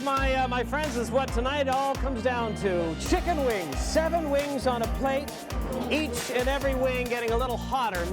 this, my friends, is what tonight all comes down to. Chicken wings, 7 wings on a plate, each and every wing getting a little hotter,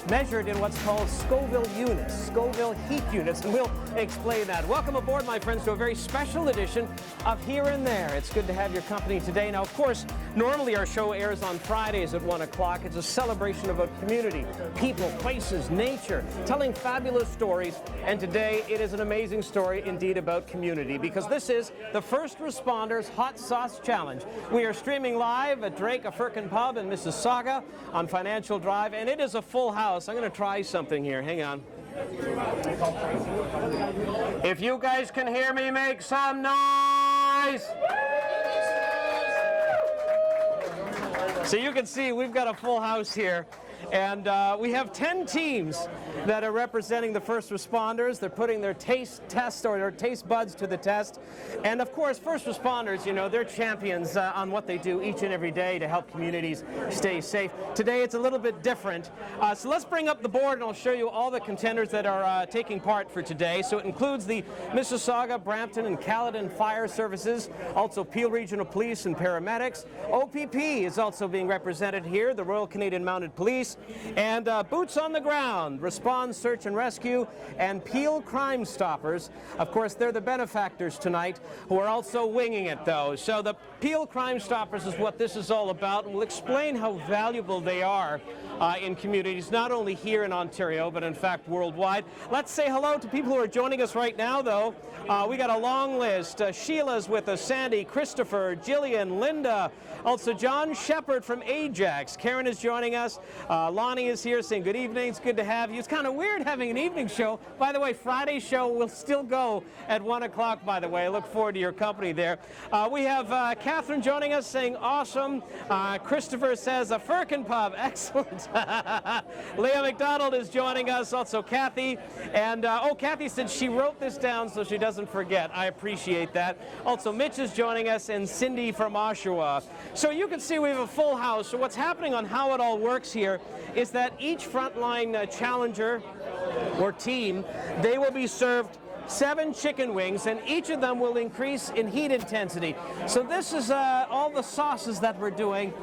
measured in what's called Scoville units, Scoville heat units, and we'll explain that. Welcome aboard, my friends, to a very special edition of Here and There. It's good to have your company today. Now, of course, normally our show airs on Fridays at 1 o'clock. It's a celebration about community, people, places, nature, telling fabulous stories, and today it is an amazing story indeed about community, because this is the First Responders Hot Sauce Challenge. We are streaming live at Drake, a Firkin Pub in Mississauga on Financial Drive, and it is a full house. I'm going to try something here. Hang on. If you guys can hear me, make some noise! So you can see we've got a full house here, and we have 10 teams that are representing the first responders. They're putting their taste test or their taste buds to the test. And of course, first responders, you know, they're champions on what they do each and every day to help communities stay safe. Today it's a little bit different. So let's bring up the board and I'll show you all the contenders that are taking part for today. So it includes the Mississauga, Brampton, and Caledon Fire Services, also Peel Regional Police and Paramedics. O.P.P. is also being represented here, the Royal Canadian Mounted Police, and Boots on the Ground, Response Search and Rescue, and Peel Crime Stoppers. Of course, they're the benefactors tonight who are also winging it, though. So the Peel Crime Stoppers is what this is all about, and we'll explain how valuable they are in communities, not only here in Ontario, but in fact worldwide. Let's say hello to people who are joining us right now, though. We got a long list. Sheila's with us, Sandy, Christopher, Jillian, Linda, also John Shepard from Ajax. Karen is joining us. Lonnie is here saying good evening. It's good to have you. It's kind of weird having an evening show. By the way, Friday's show will still go at 1 o'clock, by the way. I look forward to your company there. We have Catherine joining us saying awesome. Christopher says a Firkin Pub. Excellent. Leah McDonald is joining us. Also Kathy. And Kathy said she wrote this down so she doesn't forget. I appreciate that. Also Mitch is joining us, and Cindy from Oshawa. So you can see we have a full house. So what's happening on how it all works here is that each frontline challenger or team, they will be served 7 chicken wings, and each of them will increase in heat intensity. So this is all the sauces that we're doing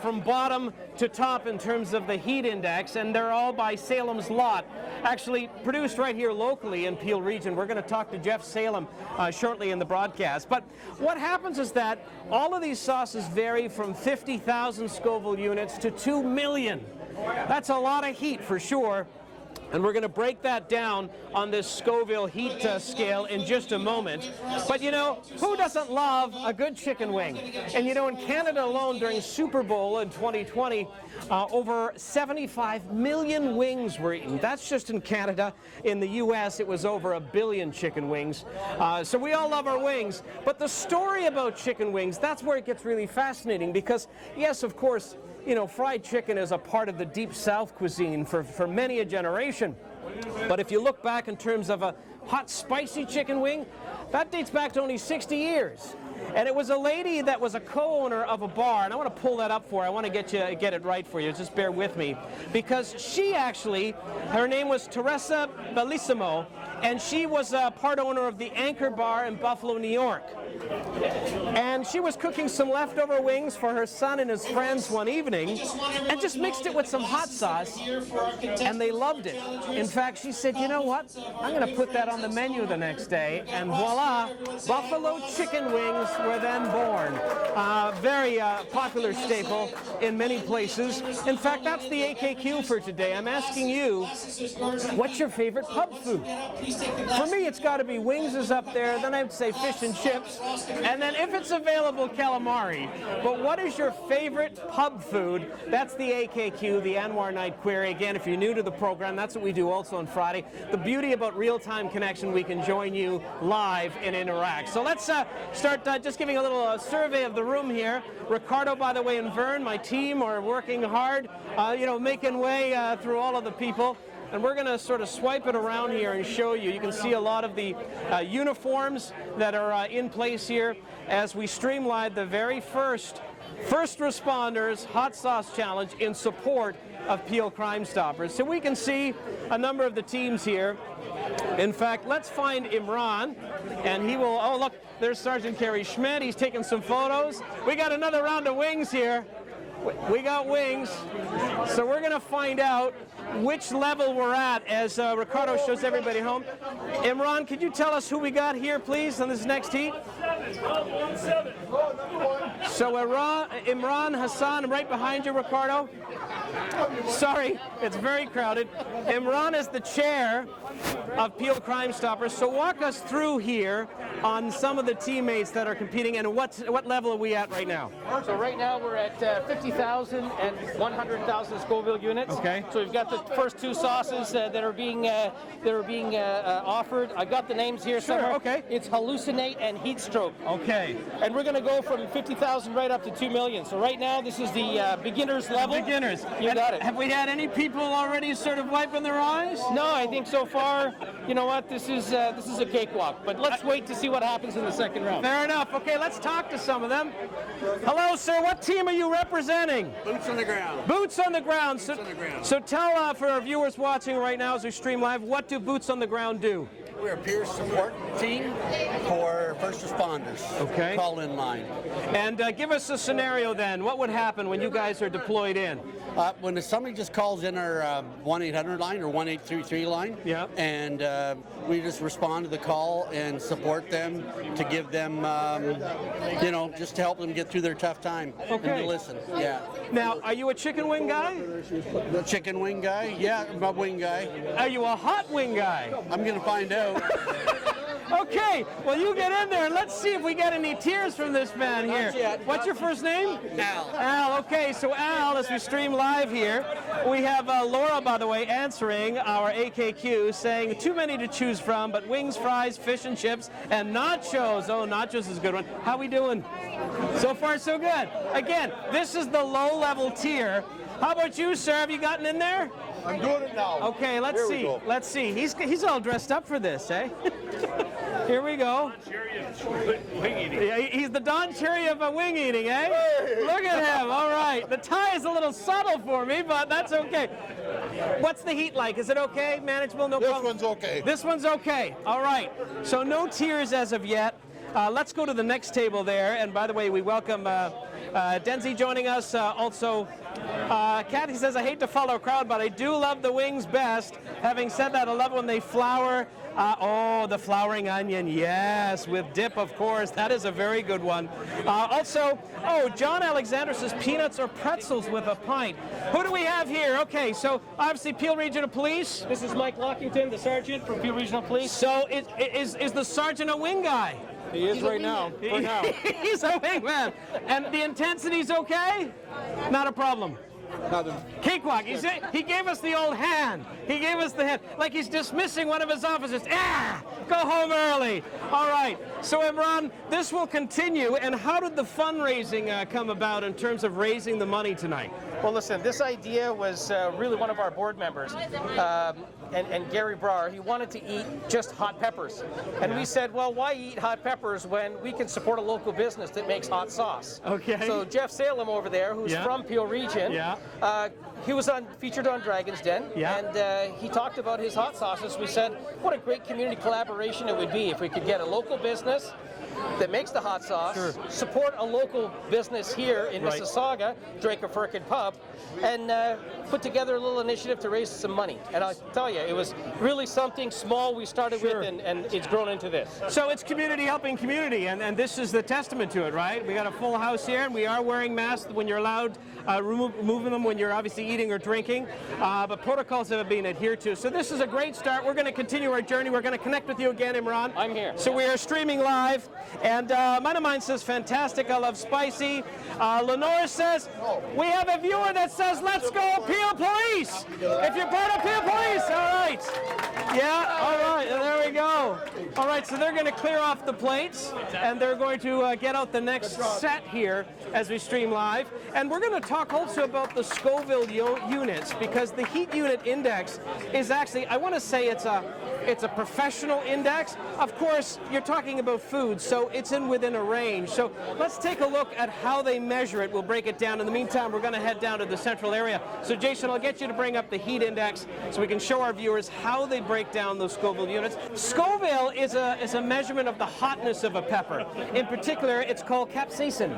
from bottom to top in terms of the heat index, and they're all by Salem's Lot, actually produced right here locally in Peel Region. We're going to talk to Jeff Salem shortly in the broadcast. But what happens is that all of these sauces vary from 50,000 Scoville units to 2 million. That's a lot of heat for sure. And we're going to break that down on this Scoville heat scale in just a moment. But you know, who doesn't love a good chicken wing? And you know, in Canada alone during Super Bowl in 2020, over 75 million wings were eaten. That's just in Canada. In the U.S., it was over 1 billion chicken wings. So we all love our wings. But the story about chicken wings, that's where it gets really fascinating, because yes, of course, you know, fried chicken is a part of the Deep South cuisine for many a generation. But if you look back in terms of a hot, spicy chicken wing, that dates back to only 60 years. And it was a lady that was a co-owner of a bar, and I want to pull that up for you. I want to get it right for you. Just bear with me. Because she actually, her name was Teresa Bellissimo, and she was a part owner of the Anchor Bar in Buffalo, New York. And she was cooking some leftover wings for her son and his friends one evening, and just mixed it with some hot sauce, and they loved it. In fact, she said, you know what? I'm going to put that on the menu the next day, and voila, buffalo chicken wings were then born. Very popular staple in many places. In fact, that's the AKQ for today. I'm asking you, what's your favorite pub food? For me, it's got to be wings is up there, then I would say fish and chips, and then if it's available, calamari. But what is your favorite pub food? That's the AKQ, the Anwar Night Query. Again, if you're new to the program, that's what we do also on Friday. The beauty about real-time connection, we can join you live and interact. So let's start just giving a little survey of the room here. Ricardo, by the way, and Vern, my team, are working hard, you know, making way through all of the people. And we're going to sort of swipe it around here and show you. You can see a lot of the uniforms that are in place here as we streamline the very first Responders Hot Sauce Challenge in support of Peel Crime Stoppers. So we can see a number of the teams here. In fact, let's find Imran. and he will, oh look, there's Sergeant Kerry Schmidt, he's taking some photos. We got another round of wings here. We got wings, so we're going to find out which level we're at as Ricardo shows everybody home. Imran, could you tell us who we got here, please, on this next heat? So Imran Hassan, right behind you, Ricardo. Sorry, it's very crowded. Imran is the chair of Peel Crime Stoppers. So walk us through here on some of the teammates that are competing, and what level are we at right now? So right now we're at 50,000 and 100,000 Scoville units. Okay. So we've got the first two sauces that are being offered. I've got the names here somewhere. Okay. It's Hallucinate and Heat Stroke. Okay. And we're going to go from 50,000 right up to 2 million. So right now this is the beginners level. Beginners. You got it. Have we had any people already sort of wiping their eyes? No, I think so far, you know what, this is a cakewalk. But let's wait to see what happens in the second round. Fair enough. Okay, let's talk to some of them. Hello, sir. What team are you representing? Boots on the ground. Boots on the ground. Boots on the ground. So tell for our viewers watching right now as we stream live, what do Boots on the Ground do? We're a peer support team for first responders. Okay. Call in line. And give us a scenario then. What would happen when you guys are deployed in? When somebody just calls in our 1-800 line or 1-833 line, yeah, and we just respond to the call and support them to give them, you know, just to help them get through their tough time. Okay. And to listen. Yeah. Now, are you a chicken wing guy? The chicken wing guy? Yeah, I'm a wing guy. Are you a hot wing guy? I'm going to find out. Okay, well you get in there and let's see if we get any tears from this man here. Not yet. What's your first name? Al. Al, okay, so Al, as we stream live here, we have Laura, by the way, answering our AKQ, saying too many to choose from, but wings, fries, fish and chips, and nachos. Oh, nachos is a good one. How we doing? So far, so good. Again, this is the low-level tier. How about you, sir? Have you gotten in there? I'm doing it now. Okay, let's see. Let's see. He's all dressed up for this, eh? Here we go. Yeah, he's the Don Cherry of wing eating, eh? Hey. Look at him. All right. The tie is a little subtle for me, but that's okay. What's the heat like? Is it okay? Manageable? No problem? This one's okay. This one's okay. All right. So no tears as of yet. Let's go to the next table there. And by the way, we welcome Denzi joining us. Also, Kathy says, I hate to follow a crowd, but I do love the wings best. Having said that, I love when they flour. Oh, the flowering onion, yes, with dip, of course. That is a very good one. Also, John Alexander says peanuts or pretzels with a pint. Who do we have here? Okay, so obviously Peel Regional Police. This is Mike Lockington, the sergeant from Peel Regional Police. So is the sergeant a wing guy? He is right now. For now. He's a wingman. And the intensity's okay? Not a problem. Nothing. Cakewalk. He gave us the old hand. He gave us the hand. Like he's dismissing one of his officers. Go home early. All right. So, Imran, this will continue. And how did the fundraising come about in terms of raising the money tonight? Well, listen, this idea was really one of our board members, and Gary Brar. He wanted to eat just hot peppers. And we said, well, why eat hot peppers when we can support a local business that makes hot sauce? Okay. So Jeff Salem over there, who's from Peel Region, he was featured on Dragon's Den, and he talked about his hot sauces. We said, what a great community collaboration it would be if we could get a local business that makes the hot sauce, support a local business here in Mississauga, Firkin Pub, and put together a little initiative to raise some money. And I'll tell you, it was really something small we started with, and it's grown into this. So it's community helping community, and this is the testament to it, right? We got a full house here, and we are wearing masks when you're allowed, removing them when you're obviously eating or drinking, but protocols have been adhered to. So this is a great start. We're going to continue our journey. We're going to connect with you again, Imran. I'm here. So we are streaming live. And mine of mine says, fantastic, I love spicy. Lenore says, we have a viewer that says, let's go Peel Police. If you're part of Peel Police, all right. Yeah, all right, there we go. All right, so they're going to clear off the plates, and they're going to get out the next set here as we stream live. And we're going to talk also about the Scoville units, because the heat unit index is actually, I want to say it's It's a professional index. Of course, you're talking about food, so it's within a range. So let's take a look at how they measure it. We'll break it down. In the meantime, we're going to head down to the central area. So Jason, I'll get you to bring up the heat index so we can show our viewers how they break down those Scoville units. Scoville is a measurement of the hotness of a pepper. In particular, it's called capsaicin.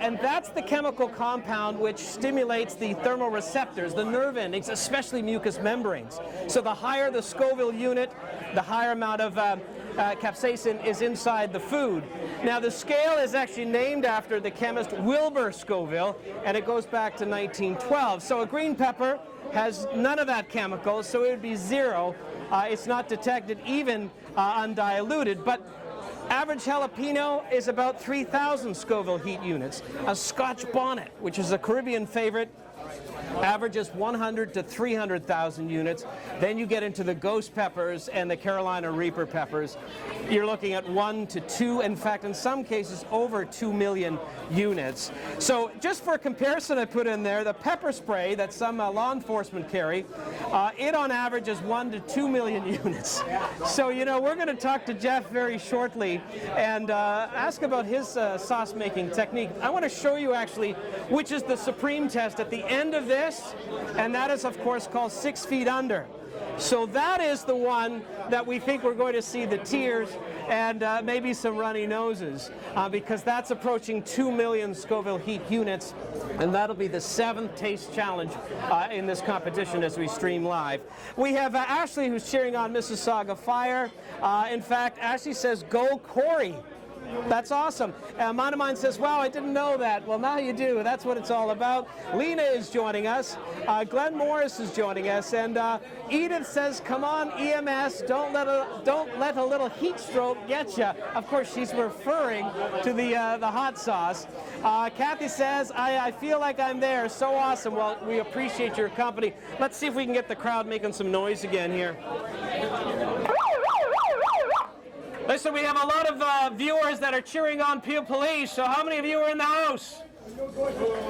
And that's the chemical compound which stimulates the thermoreceptors, the nerve endings, especially mucous membranes. So the higher the Scoville unit, the higher amount of capsaicin is inside the food. Now the scale is actually named after the chemist Wilbur Scoville, and it goes back to 1912. So a green pepper has none of that chemical, so it would be 0. It's not detected even undiluted, but average jalapeno is about 3,000 Scoville heat units. A Scotch bonnet, which is a Caribbean favorite, averages 100 to 300,000 units. Then you get into the ghost peppers and the Carolina Reaper peppers. You're looking at 1 to 2, in fact, in some cases, over 2 million units. So just for comparison, I put in there the pepper spray that some law enforcement carry. It on average is 1 to 2 million units. So, you know, we're going to talk to Jeff very shortly and ask about his sauce making technique. I want to show you actually which is the supreme test at the end of this, and that is, of course, called 6 feet under. So that is the one that we think we're going to see the tears and maybe some runny noses, because that's approaching 2 million Scoville heat units, and that'll be the 7th taste challenge in this competition as we stream live. We have Ashley, who's cheering on Mississauga Fire. In fact, Ashley says, "Go Corey." That's awesome. Monomine says, "Wow, I didn't know that." Well, now you do. That's what it's all about. Lena is joining us. Glenn Morris is joining us. And Edith says, "Come on, EMS, don't let a little heat stroke get you." Of course, she's referring to the hot sauce. Kathy says, I feel like I'm there. So awesome. Well, we appreciate your company. Let's see if we can get the crowd making some noise again here. Listen, we have a lot of viewers that are cheering on Peel Police, so how many of you are in the house?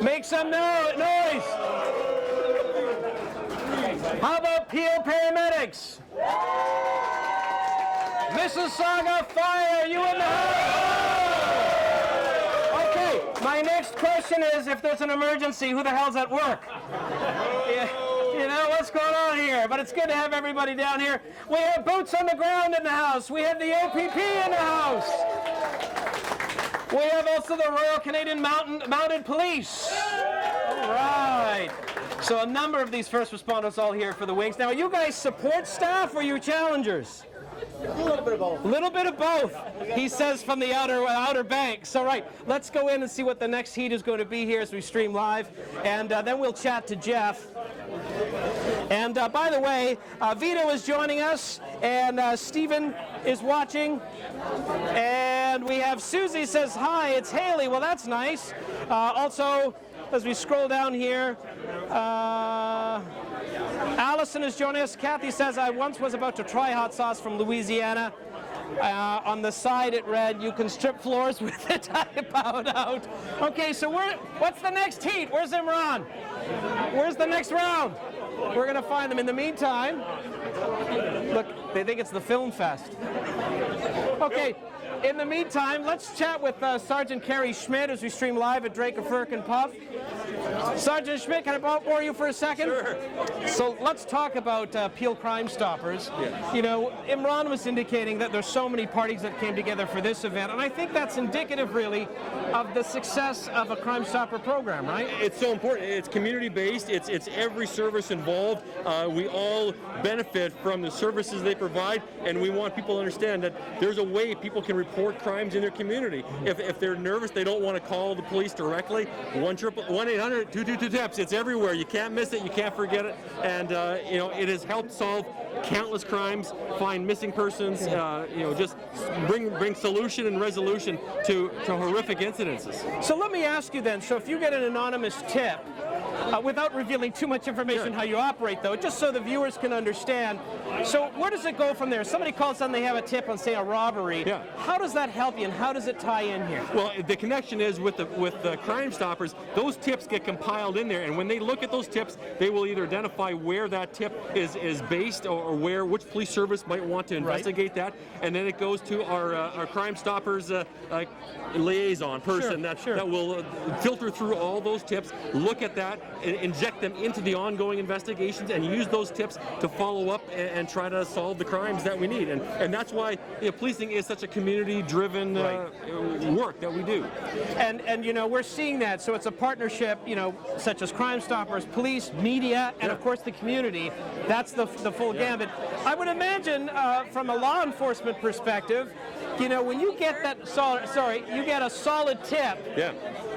Make some noise! How about Peel Paramedics? Mississauga Fire, are you in the house? Okay, my next question is, if there's an emergency, who the hell's at work? Yeah. You know, what's going on here? But it's good to have everybody down here. We have boots on the ground in the house. We have the O.P.P in the house. We have also the Royal Canadian Mounted Police. All right. So a number of these first responders all here for the Wings. Now, are you guys support staff or are you challengers? A little bit of both. A little bit of both, he says from the outer banks. All right, let's go in and see what the next heat is going to be here as we stream live, and then we'll chat to Jeff. And by the way, Vito is joining us, and Stephen is watching, and we have Susie says, "Hi, it's Haley." Well, that's nice. Also, as we scroll down here, Allison is joining us. Kathy says, "I once was about to try hot sauce from Louisiana. On the side it read, 'You can strip floors with it.' I bowed out." Okay, so what's the next heat? Where's Imran? Where's the next round? We're going to find them. In the meantime, look, they think it's the film fest. Okay, in the meantime, let's chat with Sergeant Kerry Schmidt as we stream live at Drake of Firkin Pub. Sergeant Schmidt, can I bore you for a second? Sure. So let's talk about Peel Crime Stoppers. Yeah. You know, Imran was indicating that there's so many parties that came together for this event, and I think that's indicative, really, of the success of a Crime Stopper program, right? It's so important. It's community-based. It's every service involved. We all benefit from the services they provide, and we want people to understand that there's a way people can report crimes in their community. If they're nervous, they don't want to call the police directly, 1-800-222-TIPS. It's everywhere. You can't miss it. You can't forget it. And you know, it has helped solve countless crimes, find missing persons. You know, just bring solution and resolution to horrific incidences. So let me ask you then. So if you get an anonymous tip, without revealing too much information how you operate, though, just so the viewers can understand. So where does it go from there? Somebody calls on, they have a tip on, say, a robbery. Yeah. How does that help you, and how does it tie in here? Well, the connection is with the Crime Stoppers. Those tips get compiled in there, and when they look at those tips, they will either identify where that tip is based, or which police service might want to investigate that, and then it goes to our Crime Stoppers liaison person that will filter through all those tips, look at that, inject them into the ongoing investigations, and use those tips to follow up and try to solve the crimes that we need. And that's why policing is such a community-driven work that we do. And we're seeing that. So it's a partnership, such as Crime Stoppers, police, media, and of course the community. That's the full gambit. I would imagine from a law enforcement perspective, when you get that you get a solid tip,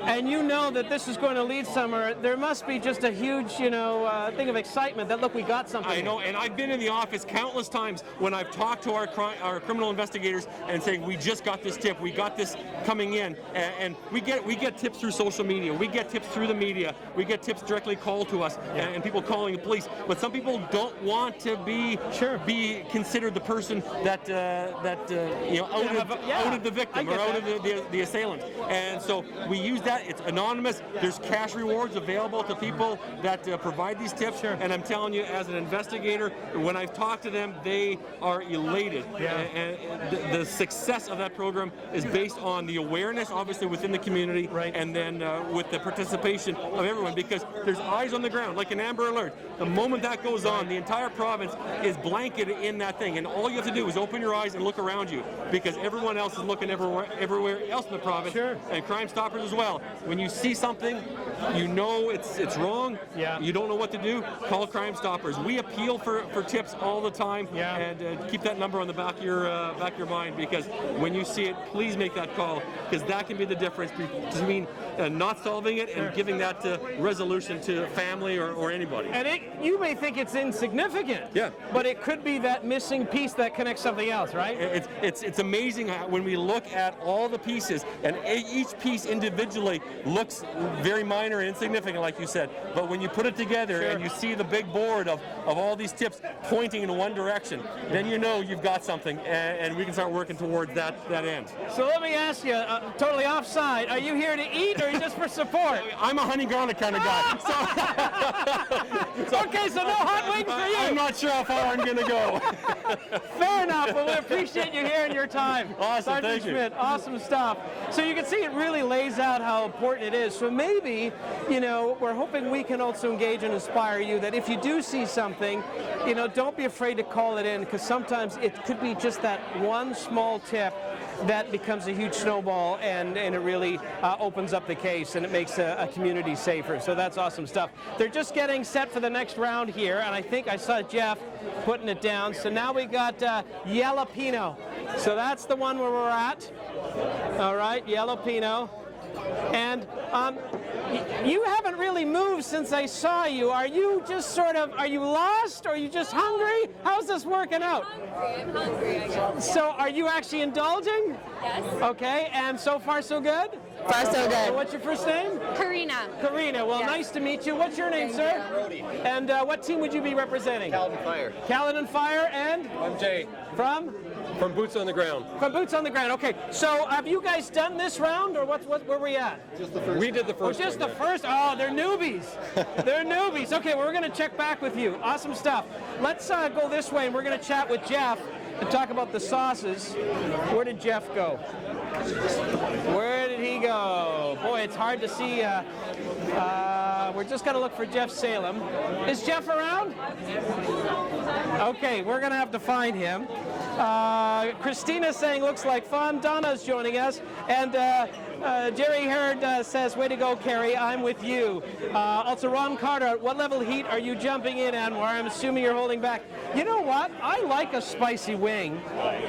and you know that this is going to lead somewhere, there must be just a huge, thing of excitement that, look, we got something. I know, and I've been in the office countless times when I've talked to our criminal investigators and saying, we just got this tip, we got this coming in, and we get tips through social media, we get tips through the media, we get tips directly called to us, and people calling the police. But some people don't want to be considered the person that outed the victim or outed the assailant. And so we use that. It's anonymous. There's cash rewards available to people that provide these tips. And I'm telling you, as an investigator, when I've talked to them, they are elated. And the success of that program is based on the awareness, obviously, within the community, and then with the participation of everyone, because there's eyes on the ground, like an Amber Alert. The moment that goes on, the entire province is blanketed in that thing, and all you have to do is open your eyes and look around you, because everyone else is looking everywhere else in the province, and Crime Stoppers as well. When you see something, you know it's wrong, you don't know what to do, call Crime Stoppers. We appeal for tips all the time, and keep that number on the back of your mind, because when you see it, please make that call, because that can be the difference between not solving it and giving that resolution to family or anybody. And you may think it's insignificant, but it could be that missing piece that connects something else, right? It's amazing when we look at all the pieces, and each piece individually looks very minor and insignificant, like you said, but when you put it together and you see the big board of all these tips pointing in one direction, then you know you've got something, and we can start working towards that end. So let me ask you, totally offside, are you here to eat or are you just for support? I'm a honey garlic kind of guy. Okay, so no hot wings for you. I'm not sure how far I'm going to go. Fair enough. Well, we appreciate you here and your time. Awesome, Sergeant thank you. Schmidt, awesome stuff. So you can see it really lays out how important it is. So maybe, we're hoping we can also engage and inspire you that if you do see something, don't be afraid to call it in, because sometimes it could be just that one small tip that becomes a huge snowball, and it really opens up the case, and it makes a community safer. So that's awesome stuff. They're just getting set for the next round here, and I think I saw Jeff putting it down. So now we got Jalapeno. So that's the one where we're at. All right, Jalapeno. And you haven't really moved since I saw you. Are you just are you lost, or are you just hungry? How's this working out? I'm hungry, I guess. So are you actually indulging? Yes. Okay, and so far so good? Far so good. So what's your first name? Karina. Karina, well, nice to meet you. What's your name, sir? Brody. And what team would you be representing? Caledon Fire. Caledon Fire, and? I'm Jay. From? From Boots on the Ground. From Boots on the Ground. Okay, so have you guys done this round, or where we at? Just the first. We did the first. Just the first? Oh, they're newbies. They're newbies. Okay, well, we're going to check back with you. Awesome stuff. Let's go this way, and we're going to chat with Jeff and talk about the sauces. Where did Jeff go? Where did he go? Boy, it's hard to see. We're just going to look for Jeff Salem. Is Jeff around? Okay, we're going to have to find him. Christina's saying looks like fun. Donna's joining us. And Jerry Hurd says, way to go, Carrie. I'm with you. Also, Ron Carter, at what level of heat are you jumping in, Anwar? I'm assuming you're holding back. You know what? I like a spicy wing.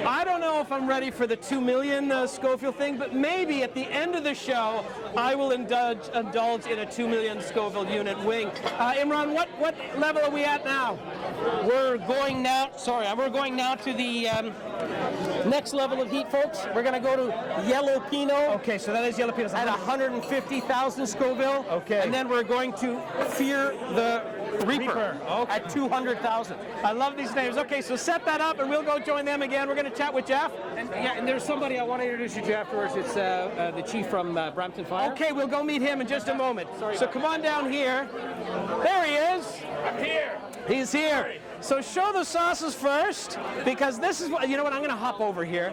I don't know if I'm ready for the 2 million Scoville thing, but maybe at the end of the show, I will indulge in a 2 million Scoville unit wing. Imran, what level are we at now? We're going now to the next level of heat, folks. We're going to go to Jalapeno. Okay, so that those jalapenos. At 150,000 Scoville. Okay. And then we're going to Fear the Reaper, Okay. at 200,000. I love these names. Okay, so set that up, and we'll go join them again. We're going to chat with Jeff. And there's somebody I want to introduce you to afterwards. It's the chief from Brampton Fire. Okay, we'll go meet him in just a moment. So come on down here. There he is. I'm here. He's here. So show the sauces first, because this is what, you know what, I'm going to hop over here.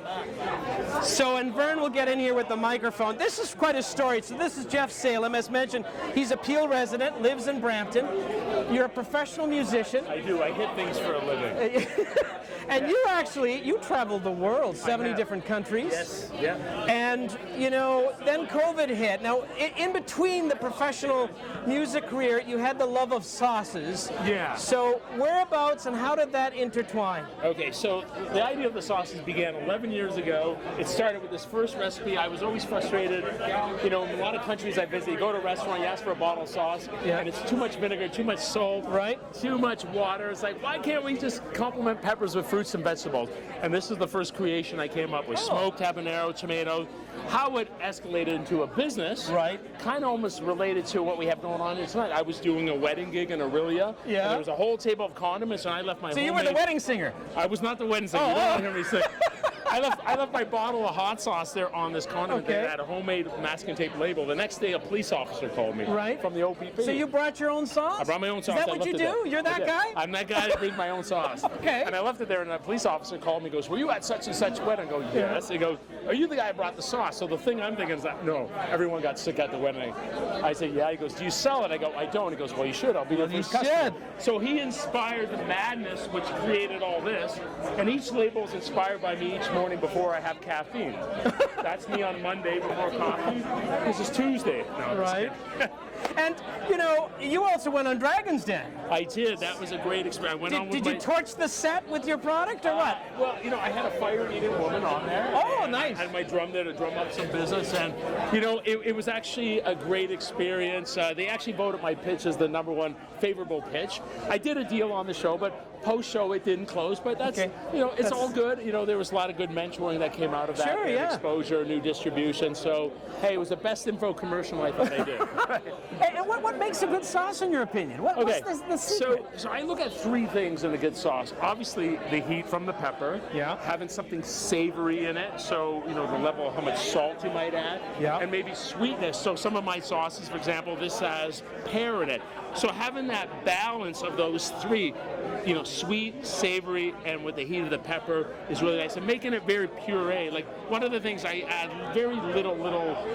So, and Vern will get in here with the microphone. This is quite a story. So this is Jeff Salem. As mentioned, he's a Peel resident, lives in Brampton. You're a professional musician. I do. I hit things for a living. And you traveled the world, 70 different countries. Yes. Yeah. And, then COVID hit. Now, in between the professional music career, you had the love of sauces. Yeah. So whereabouts and how did that intertwine? Okay, so the idea of the sauces began 11 years ago. It started with this first recipe. I was always frustrated. In a lot of countries I visit, you go to a restaurant, you ask for a bottle of sauce, and it's too much vinegar, too much salt, right? Too much water. It's like, why can't we just complement peppers with fruits and vegetables? And this is the first creation I came up with. Smoked habanero, tomato. How it escalated into a business, right? Kind of almost related to what we have going on here tonight. I was doing a wedding gig in Aurelia. Yeah. And there was a whole table of condiments, and I left my. So you were the wedding singer? I was not the wedding singer. You don't want to hear me sing. I left my bottle of hot sauce there on this condiment. Okay. They had a homemade masking tape label. The next day, a police officer called me. Right. From the O.P.P. So you brought your own sauce? I brought my own sauce. Is that I what left you it do? there. You're that guy? I'm that guy that brings my own sauce. Okay. And I left it there, and a police officer called me. Goes, "Were you at such and such wedding?" I go, "Yes." He goes, "Are you the guy who brought the sauce?" So the thing I'm thinking is that no, everyone got sick at the wedding. I say, "Yeah." He goes, "Do you sell it?" I go, "I don't." He goes, "Well, you should. I'll be your first customer." So he inspired the madness which created all this, and each label is inspired by me each morning before I have caffeine. That's me on Monday before coffee. This is Tuesday. No, I'm just Right. kidding. And, you also went on Dragon's Den. I did. That was a great experience. I went on with Did you torch the set with your product or what? Well, I had a fire-eating woman on there. Oh, nice. I had my drum there to drum up some business, and it was actually a great experience. They actually voted my pitch as the #1 favorable pitch. I did a deal on the show, but post-show it didn't close. But that's it's all good. There was a lot of good mentoring that came out of that. Sure, yeah. Exposure, new distribution. So hey, it was the best info commercial I thought I did. And what makes a good sauce in your opinion? What's the secret? So I look at 3 things in a good sauce. Obviously, the heat from the pepper. Yeah. Having something savory in it, so the level of how much salt you might add. Yeah. And maybe sweetness. So some of my sauces, for example, this has pear in it. So having that balance of those 3, sweet, savory, and with the heat of the pepper is really nice. And making it very puree. Like one of the things I add very little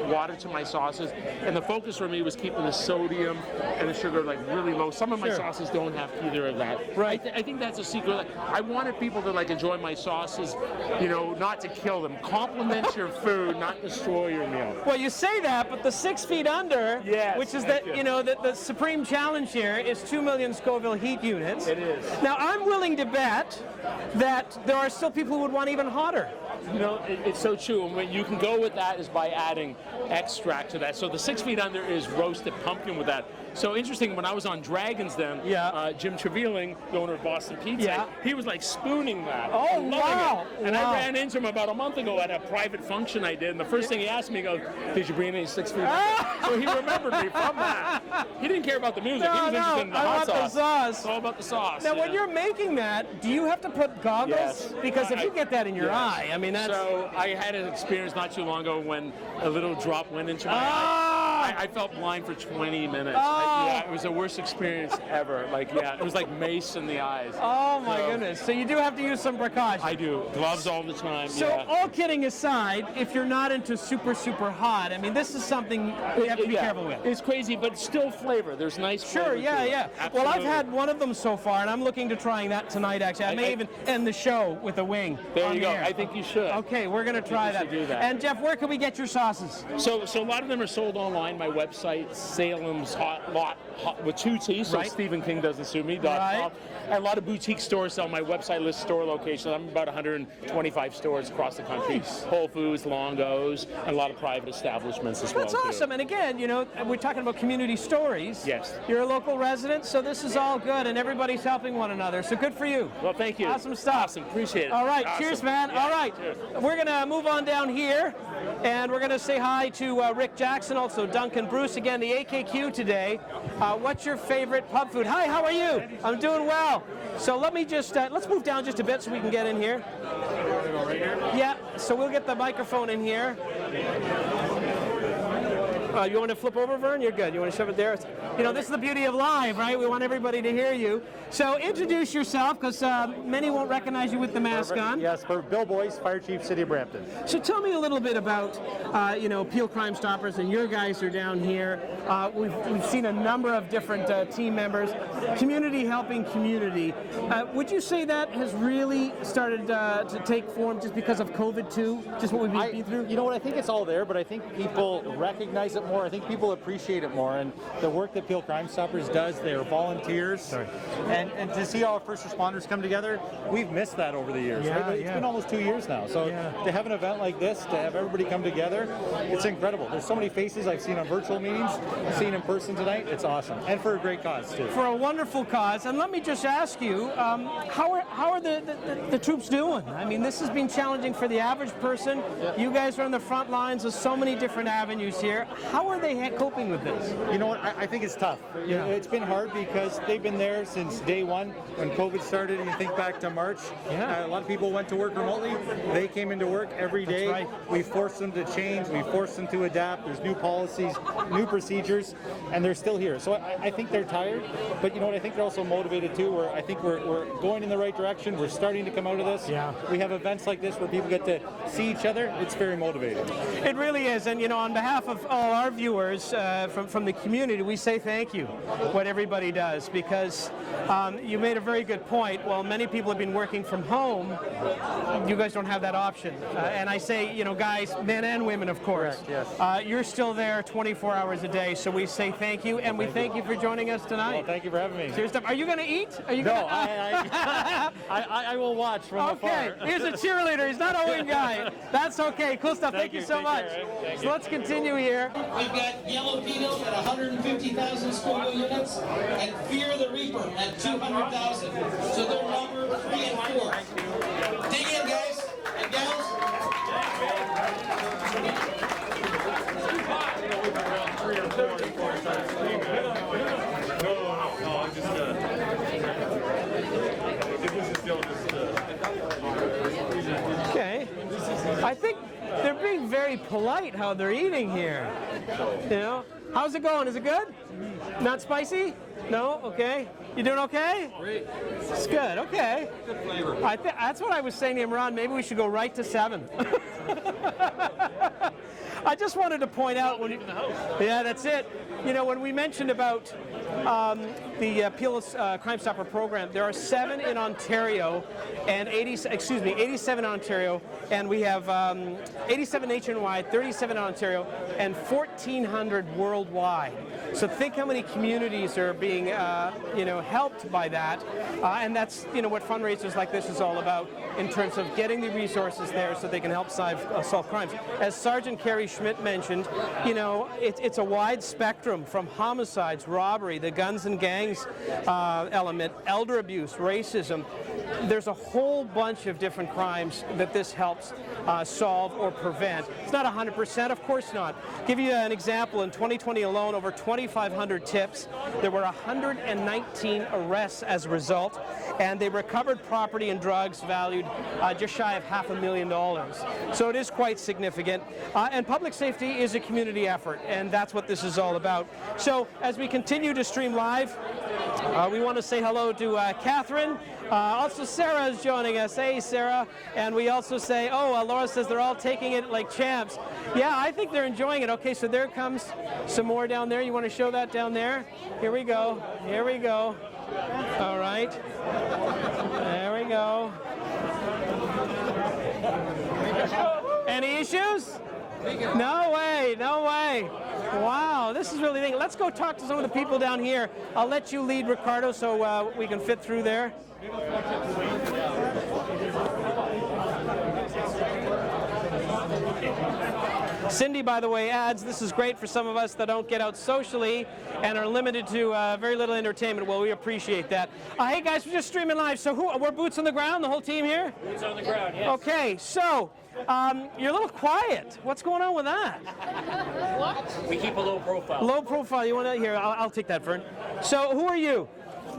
water to my sauces, and the focus for me was keeping the sodium and the sugar really low. Some of my sauces don't have either of that. Right. I think that's a secret. I wanted people to enjoy my sauces, not to kill them. Complement your food, not destroy your meal. Well, you say that, but the 6 feet under, Yes, which is thank you. the supreme challenge here is 2 million Scoville heat units. It is. Now, I'm willing to bet that there are still people who would want even hotter. It's so true. And what you can go with that is by adding extract to that. So the 6 feet under is roasted pumpkin with that. So interesting, when I was on Dragon's Den, Jim Trevelling, the owner of Boston Pizza, he was spooning that. Oh, loving wow. it. And I ran into him about a month ago at a private function I did, and the first thing he asked me, he goes, "Did you bring any 6 feet under?" So he remembered me from that. He didn't care about the music. He was interested in the hot sauce. The sauce. It's all about the sauce. Now, when you're making that, do you have to put goggles? Yes. Because if you get that in your eye, I mean, that's... So I had an experience not too long ago when a little drop went into my eye. I felt blind for 20 minutes. It was the worst experience ever. It was like mace in the eyes. Oh my goodness. So you do have to use some precautions. I do. Gloves all the time. So all kidding aside, if you're not into super hot, I mean, this is something you have to be careful with. It's crazy, but still flavor. There's nice flavor. Sure, yeah. Absolutely. Well, I've had one of them so far, and I'm looking to trying that tonight, actually. I may even end the show with a wing. There you go. Air. I think you should. Okay, we're going to try that. Do that. And Jeff, where can we get your sauces? So a lot of them are sold online find my website, Salem's Hot Lot with 2 T's, so Right. Stephen King doesn't sue me. Right. And a lot of boutique stores sell my website list store locations. I'm about 125 stores across the country. Nice. Whole Foods, Longo's, and a lot of private establishments as well. That's too. awesome. And again, you know, we're talking about community stories. Yes. You're a local resident, so this is all good, and everybody's helping one another. So good for you. Well, thank you. Awesome stuff. Awesome. Appreciate it. All right. Awesome. Cheers, man. Yeah, All right. cheers. We're going to move on down here, and we're going to say hi to Rick Jackson, also Duncan Bruce, again, the AKQ today. What's your favorite pub food? Hi, how are you? I'm doing well. So let me just, let's move down just a bit so we can get in here. Yeah, so we'll get the microphone in here. You want to flip over, Vern? You're good. You want to shove it there? You know, this is the beauty of live, right? We want everybody to hear you. So introduce yourself, because many won't recognize you with the mask on. Yes, for Bill Boyce, Fire Chief, City of Brampton. So tell me a little bit about, you know, Peel Crime Stoppers, and your guys are down here. We've seen a number of different team members. Community helping community. Would you say that has really started to take form just because of COVID too? Just what we've been through? You know what, I think it's all there, but I think people recognize it more. I think people appreciate it more. And the work that Peel Crime Stoppers does, they are volunteers. Sorry. And to see all our first responders come together, we've missed that over the years. Yeah, right? It's been almost 2 years now. So to have an event like this, to have everybody come together, it's incredible. There's so many faces I've seen on virtual meetings, seen in person tonight. It's awesome. And for a great cause, too. For a wonderful cause. And let me just ask you, how are the troops doing? I mean, this has been challenging for the average person. Yeah. You guys are on the front lines of so many different avenues here. How are they coping with this? You know what? I think it's tough. Yeah. It's been hard because they've been there since day one when COVID started. And you think back to March. Yeah. A lot of people went to work remotely. They came into work every day. right. We forced them to change. We forced them to adapt. There's new policies, new procedures, and they're still here. So I think they're tired. But you know what? I think they're also motivated too. I think we're going in the right direction. We're starting to come out of this. Yeah. We have events like this where people get to see each other. It's very motivating. It really is, and you know, on behalf of all our viewers from the community, we say thank you, what everybody does, because you made a very good point. While many people have been working from home, you guys don't have that option. And I say, you know, guys, men and women, of course. Correct, yes. You're still there 24 hours a day, so we say thank you, and we thank you for joining us tonight. Well, thank you for having me. Serious stuff. Are you going to eat? Are you No, gonna... I will watch from Okay, afar. here's a cheerleader. He's not a wing guy. That's okay. Cool stuff. Thank you so Take much. care, Thank So you. let's continue here. We've got Yellow Beetle at 150,000 square units and Fear the Reaper at 200,000. So they're number 3 and 4. Dig in, guys and gals. Okay. I think they're being very polite how they're eating here. You know? How's it going? Is it good? Not spicy? No? Okay. You doing okay? Great. It's good. Okay. Good flavor. That's what I was saying to Imran. Maybe we should go right to 7. I just wanted to point out when yeah, that's it. You know, when we mentioned about the Peel Crime Stopper program, there are 7 in Ontario and 87 in Ontario, and we have 87 nationwide, 37 in Ontario, and 1,400 worldwide. So think how many communities are being, you know, helped by that, and that's, you know, what fundraisers like this is all about in terms of getting the resources there so they can help solve crimes. As Sergeant Kerry Schmidt mentioned, you know, it's a wide spectrum from homicides, robbery, the guns and gangs element, elder abuse, racism. There's a whole bunch of different crimes that this helps solve or prevent. It's not 100%, of course not. Give you an example, in 2020 alone, over 2,500 tips. There were 119 arrests as a result, and they recovered property and drugs valued just shy of $500,000. So it is quite significant. And public safety is a community effort, and that's what this is all about. So as we continue to stream live, we want to say hello to Catherine. Also, Sarah is joining us. Hey, Sarah. And we also say, Laura says they're all taking it like champs. Yeah, I think they're enjoying it. Okay, so there comes some more down there. You want to show that down there? Here we go. Here we go. All right. There we go. Any issues? No way, no way. Wow, this is really neat. Let's go talk to some of the people down here. I'll let you lead, Ricardo, so we can fit through there. Cindy, by the way, adds, this is great for some of us that don't get out socially and are limited to very little entertainment. Well, we appreciate that. Hey, guys, we're just streaming live. So we're boots on the ground, the whole team here? Boots on the ground, yes. Okay, so you're a little quiet. What's going on with that? What? We keep a low profile. Low profile. You want to? Here, I'll take that, Vern. So who are you?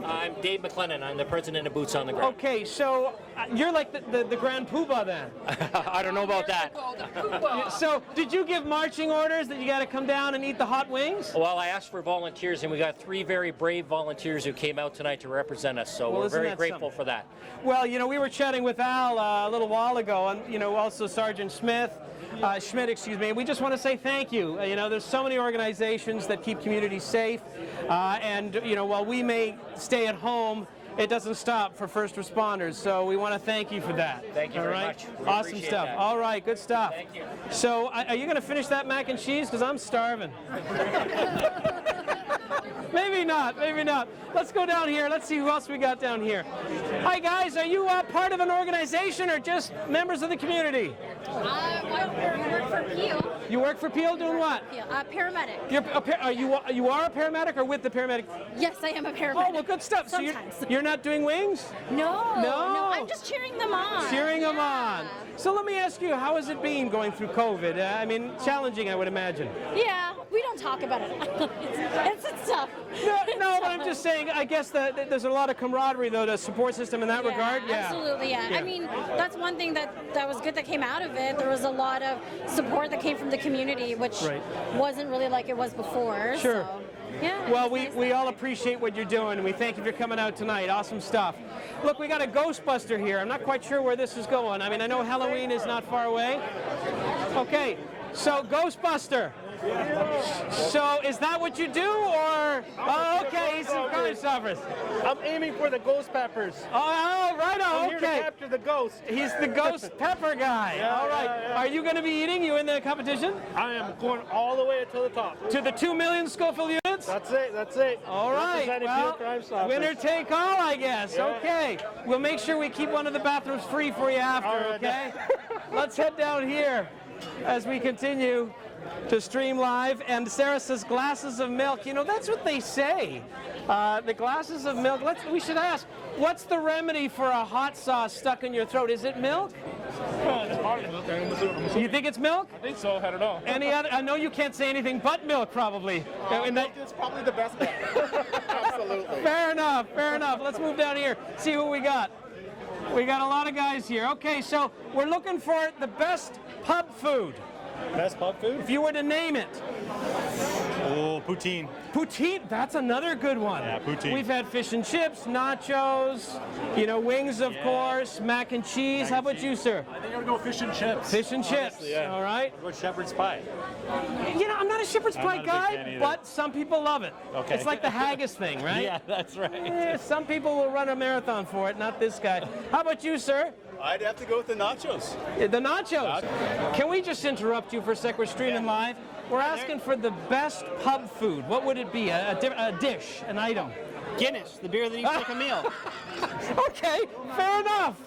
I'm Dave McLennan. I'm the president of Boots on the Ground. Okay, so you're like the Grand Poobah then. I don't know about that. So did you give marching orders that you got to come down and eat the hot wings? Well, I asked for volunteers, and we got 3 very brave volunteers who came out tonight to represent us, so we're very grateful for that. Well, you know, we were chatting with Al a little while ago, and, you know, also Sergeant Schmidt, and we just want to say thank you. You know, there's so many organizations that keep communities safe, and, you know, while we may stay at home, it doesn't stop for first responders, so we want to thank you for that. Thank you very much. Awesome stuff. That. All right, good stuff. Thank you. So, are you going to finish that mac and cheese? Because I'm starving. Maybe not, maybe not. Let's go down here. Let's see who else we got down here. Hi, guys. Are you part of an organization or just members of the community? I work for Peel. You work for Peel doing what? Paramedic. You are a paramedic or with the paramedic? Yes, I am a paramedic. Oh, well, good stuff. Sometimes. So you're not doing wings? No. No. I'm just cheering them on. Cheering them on. So let me ask you, how has it been going through COVID? I mean, challenging, I would imagine. Yeah, we don't talk about it. it's tough. No, but I'm just saying, I guess that there's a lot of camaraderie, though, the support system in that regard. Yeah, absolutely, yeah. I mean, that's one thing that was good that came out of it. There was a lot of support that came from the community, which wasn't really like it was before. Sure. So, yeah. Well, we all appreciate what you're doing, and we thank you for coming out tonight. Awesome stuff. Look, we got a Ghostbuster here. I'm not quite sure where this is going. I mean, I know Halloween is not far away. Okay, so Ghostbuster. So is that what you do, or? Oh, okay, he's some car stoppers. I'm aiming for the ghost peppers. Oh, right on, I'm here to capture the ghost. He's the ghost pepper guy. Yeah, all right. yeah. Are you going to be eating? You in the competition? I am going all the way to the top. To the 2 million Scoville units? That's it, that's it. All right, well, winner take all, I guess. Yeah. Okay, we'll make sure we keep one of the bathrooms free for you after, right, okay? Let's head down here as we continue to stream live. And Sarah says glasses of milk. You know, that's what they say. The glasses of milk. We should ask, what's the remedy for a hot sauce stuck in your throat? Is it milk? It's part of milk. You think it's milk? I think so. I don't know. Any other? I know you can't say anything but milk, probably. Milk is probably the best one. Absolutely. Fair enough. Fair enough. Let's move down here. See who we got. We got a lot of guys here. Okay, so we're looking for the best pub food. Best pub food? If you were to name it. Oh, poutine. Poutine, that's another good one. Yeah, poutine. We've had fish and chips, nachos, you know, wings, of course, mac and cheese. How about you, sir? I think I would go fish and chips. Fish and chips, yeah. All right. What about shepherd's pie? You know, I'm not a shepherd's pie guy, but some people love it. Okay. It's like the haggis thing, right? Yeah, that's right. Yeah, some people will run a marathon for it, not this guy. How about you, sir? I'd have to go with the nachos. The nachos. Can we just interrupt you for a sec? We're streaming live. We're asking for the best pub food. What would it be? A dish, an item? Guinness, the beer that eats like a meal. Okay, fair enough.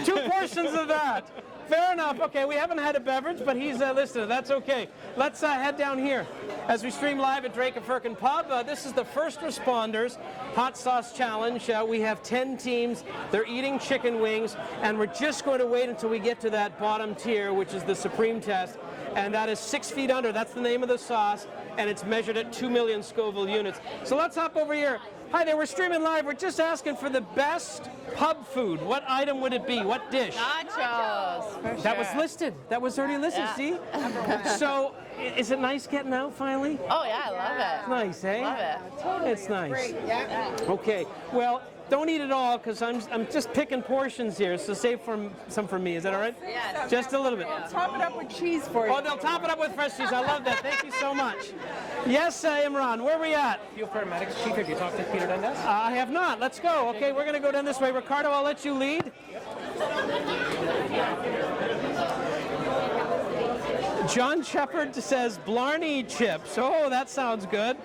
2 portions of that. Fair enough. Okay, we haven't had a beverage, but he's listed. That's okay. Let's head down here as we stream live at Drake and Firkin Pub. This is the First Responders Hot Sauce Challenge. We have 10 teams. They're eating chicken wings, and we're just going to wait until we get to that bottom tier, which is the Supreme Test, and that is 6 feet under. That's the name of the sauce, and it's measured at 2 million Scoville units. So let's hop over here. Hi there, we're streaming live. We're just asking for the best pub food. What item would it be? What dish? Nachos. That was listed. That was already listed, see? So, is it nice getting out finally? Oh yeah, I love it. It's nice, eh? Love it. Totally. It's nice. Great. Yeah. Okay, well, don't eat it all because I'm just picking portions here, so save some for me. Is that all right? Yeah. Just a little bit. Top it up with cheese for you. Oh, they'll top it up with fresh cheese. I love that. Thank you so much. Yes, Imran, where are we at? Peel Paramedics Chief, have you talked to Peter Dundas? I have not. Let's go. Okay, we're going to go down this way. Ricardo, I'll let you lead. John Shepard says Blarney chips. Oh, that sounds good.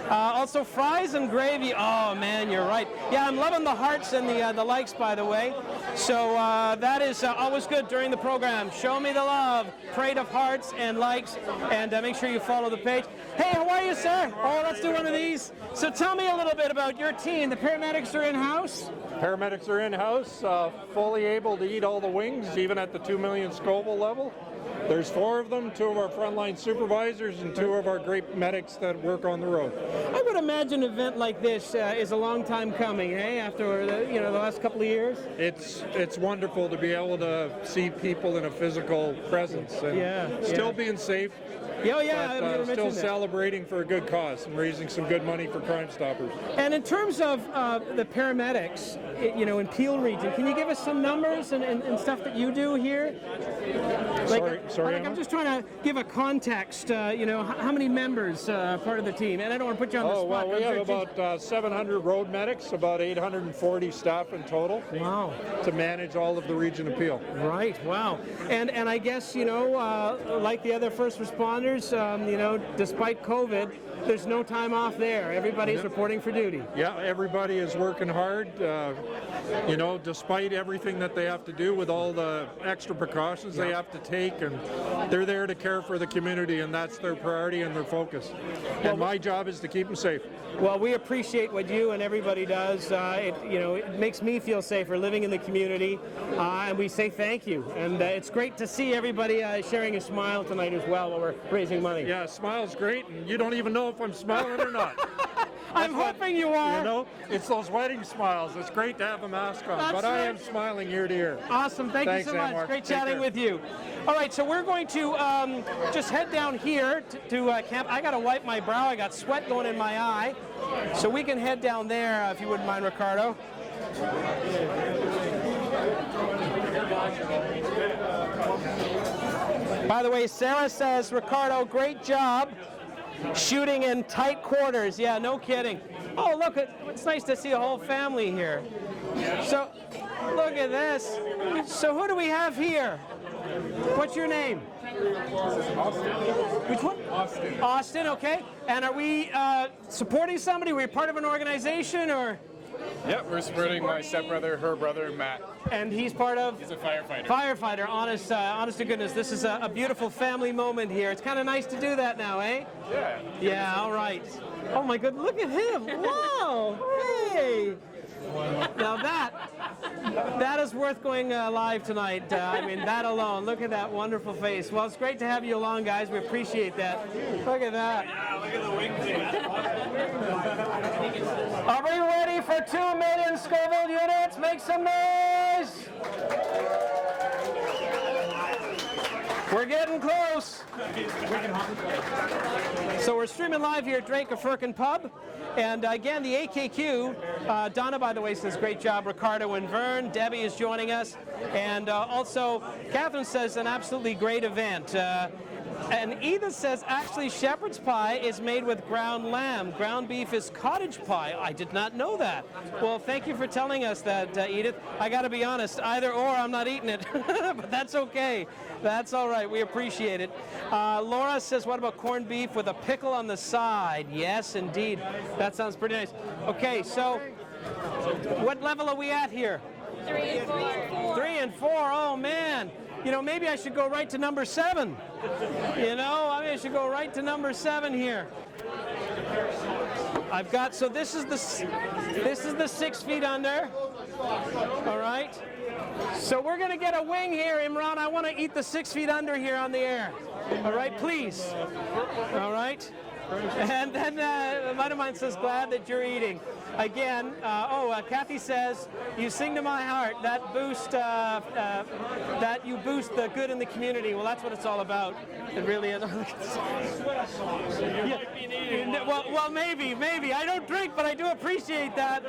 Also fries and gravy. Oh man, you're right. Yeah, I'm loving the hearts and the likes, by the way. So that is always good during the program. Show me the love. Parade of hearts and likes, and make sure you follow the page. Hey, how are you, sir? Oh, let's do one of these. So tell me a little bit about your team. The paramedics are in-house? Paramedics are in-house, fully able to eat all the wings, even at the 2 million Scoville level. There's 4 of them, 2 of our frontline supervisors and 2 of our great medics that work on the road. I would imagine an event like this is a long time coming, eh? After the last couple of years. It's wonderful to be able to see people in a physical presence and still being safe. Yeah, but still celebrating for a good cause and raising some good money for Crime Stoppers. And in terms of the paramedics, in Peel region, can you give us some numbers and stuff that you do here? Sorry, I'm just trying to give a context. How many members part of the team? And I don't want to put you on the spot. Well, we have about 700 road medics, about 840 staff in total. Wow. To manage all of the region of Peel. Right. Wow. And I guess like the other first responders, despite COVID, there's no time off there. Everybody's reporting for duty. Yeah, everybody is working hard. Despite everything that they have to do with all the extra precautions they have to take, and they're there to care for the community, and that's their priority and their focus. And my job is to keep them safe. Well, we appreciate what you and everybody does. It makes me feel safer living in the community, and we say thank you. And it's great to see everybody sharing a smile tonight as well while we're raising money. Yeah, smile's great, and you don't even know if I'm smiling or not. I'm hoping you are. It's those wedding smiles. It's great to have a mask on, but I am smiling ear to ear. Awesome. Thanks you so much. Anwar. Great chatting with you. All right, so we're going to just head down here to camp. I got to wipe my brow. I got sweat going in my eye. So we can head down there, if you wouldn't mind, Ricardo. By the way, Sarah says, Ricardo, great job shooting in tight quarters. Yeah, no kidding. Oh, look, it's nice to see a whole family here. So, look at this. So who do we have here? What's your name? Austin. Which one? Austin. Austin, okay. And are we supporting somebody? Are we part of an organization, or? Yep, we're supporting my stepbrother, her brother, Matt. And he's part of? He's a firefighter. Firefighter, honest to goodness. This is a beautiful family moment here. It's kind of nice to do that now, eh? Yeah. Yeah, all right. Oh my good, look at him. Wow. Hey. Now that is worth going live tonight. That alone. Look at that wonderful face. Well, it's great to have you along, guys. We appreciate that. Look at that. Yeah, look at the wings. Are we ready for 2 million Scoville units? Make some noise. We're getting close. So we're streaming live here at Drake of Firkin Pub. And again, the AKQ, Donna, by the way, says great job. Ricardo and Vern. Debbie is joining us. And also, Catherine says an absolutely great event. And Edith says, actually, shepherd's pie is made with ground lamb. Ground beef is cottage pie. I did not know that. Well, thank you for telling us that, Edith. I got to be honest, either or, I'm not eating it. But that's okay. That's all right. We appreciate it. Laura says, what about corned beef with a pickle on the side? Yes, indeed. That sounds pretty nice. Okay, so what level are we at here? 3 and 4. 3 and 4. Oh, man. Maybe I should go right to number 7. I should go right to number 7 here. I've got, so this is the 6 feet under. All right. So we're going to get a wing here, Imran. I want to eat the 6 feet under here on the air. All right, please. All right. And then a buddy of mine says, glad that you're eating. Again, Kathy says, you sing to my heart. That you boost the good in the community. Well, that's what it's all about. It really is. Well, maybe. I don't drink, but I do appreciate that.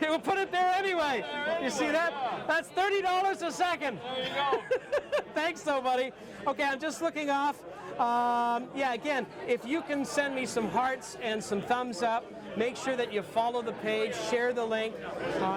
We'll put it there anyway. You see that? That's $30 a second. There you go. Thanks, though, buddy. Okay, I'm just looking off. Again, if you can send me some hearts and some thumbs up, make sure that you follow the page, share the link.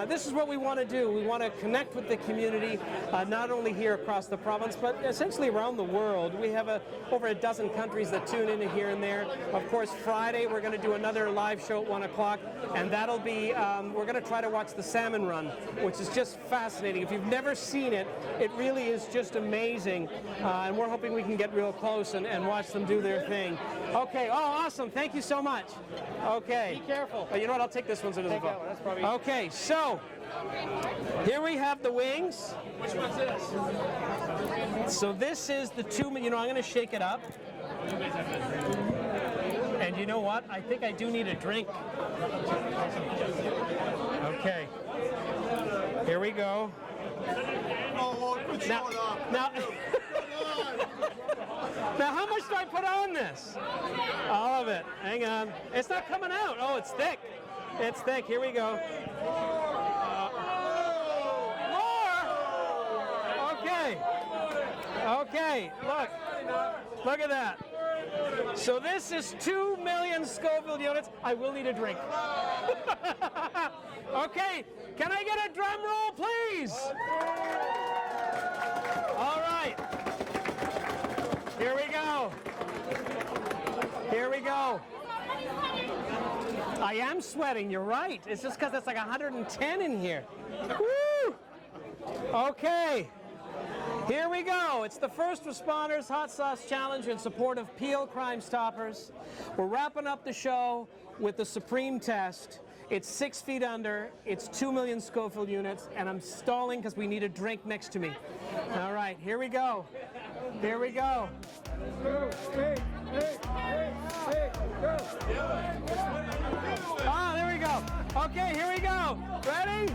This is what we want to do. We want to connect with the community, not only here across the province, but essentially around the world. We have over a dozen countries that tune in here and there. Of course, Friday we're going to do another live show at 1 o'clock, and that'll be, we're going to try to watch the salmon run, which is just fascinating. If you've never seen it, it really is just amazing, and we're hoping we can get real close and watch them do their thing. Okay, oh, awesome. Thank you so much. Okay. Be careful. You know what? I'll take this one so it doesn't fall. That's probably... Okay, so here we have the wings. Which one's this? So this is the I'm going to shake it up. And you know what? I think I do need a drink. Okay. Here we go. Now, how much do I put on this? All of it. Hang on. It's not coming out. Oh, it's thick. It's thick. Here we go. More? Okay. Okay. Look at that. So this is 2 million Scoville units. I will need a drink. Okay. Can I get a drum roll, please? All right. Here we go. Here we go. I am sweating, you're right. It's just because it's like 110 in here. Woo! Okay. Here we go. It's the First Responders Hot Sauce Challenge in support of Peel Crime Stoppers. We're wrapping up the show with the Supreme Test. It's 6 feet under, it's 2 million Scoville units, and I'm stalling because we need a drink next to me. All right, here we go. Here we go. Ah, there we go. Okay, here we go. Ready?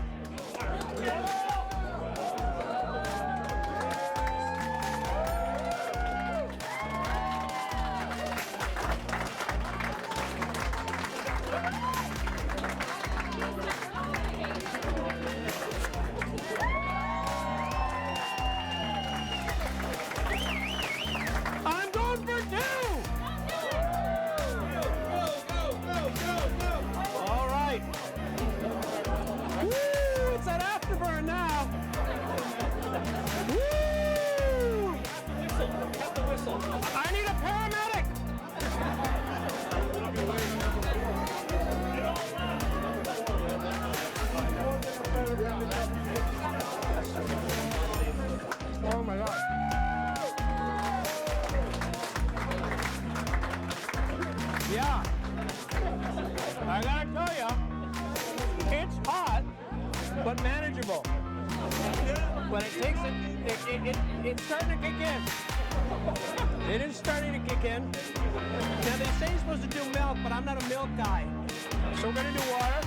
I need a paramedic! Oh my God. Yeah. I gotta tell you, it's hot, but manageable. But it takes it's starting to kick in. It is starting to kick in. Now they say you're supposed to do milk, but I'm not a milk guy. So we're gonna do water.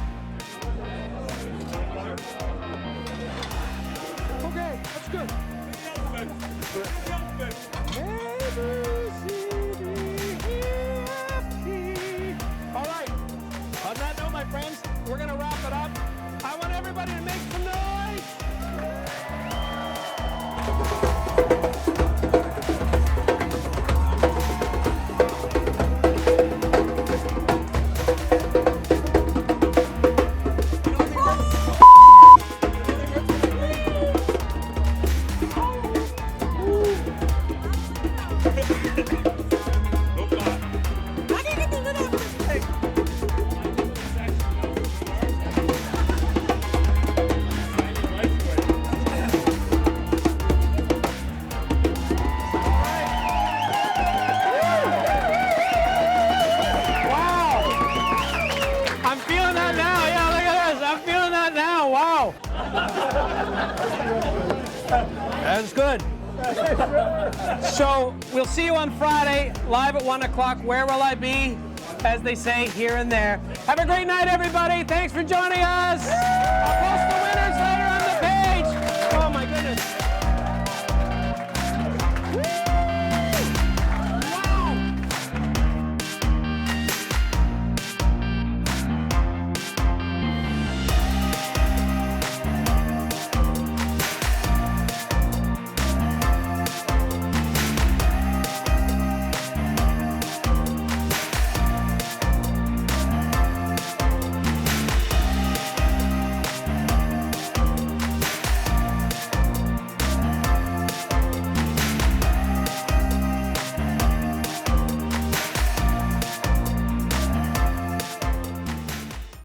Okay, that's good. All right. On that note, my friends, we're gonna wrap it up. I want everybody to make some noise. That's good. So we'll see you on Friday, live at 1 o'clock. Where will I be? As they say, here and there. Have a great night, everybody. Thanks for joining us.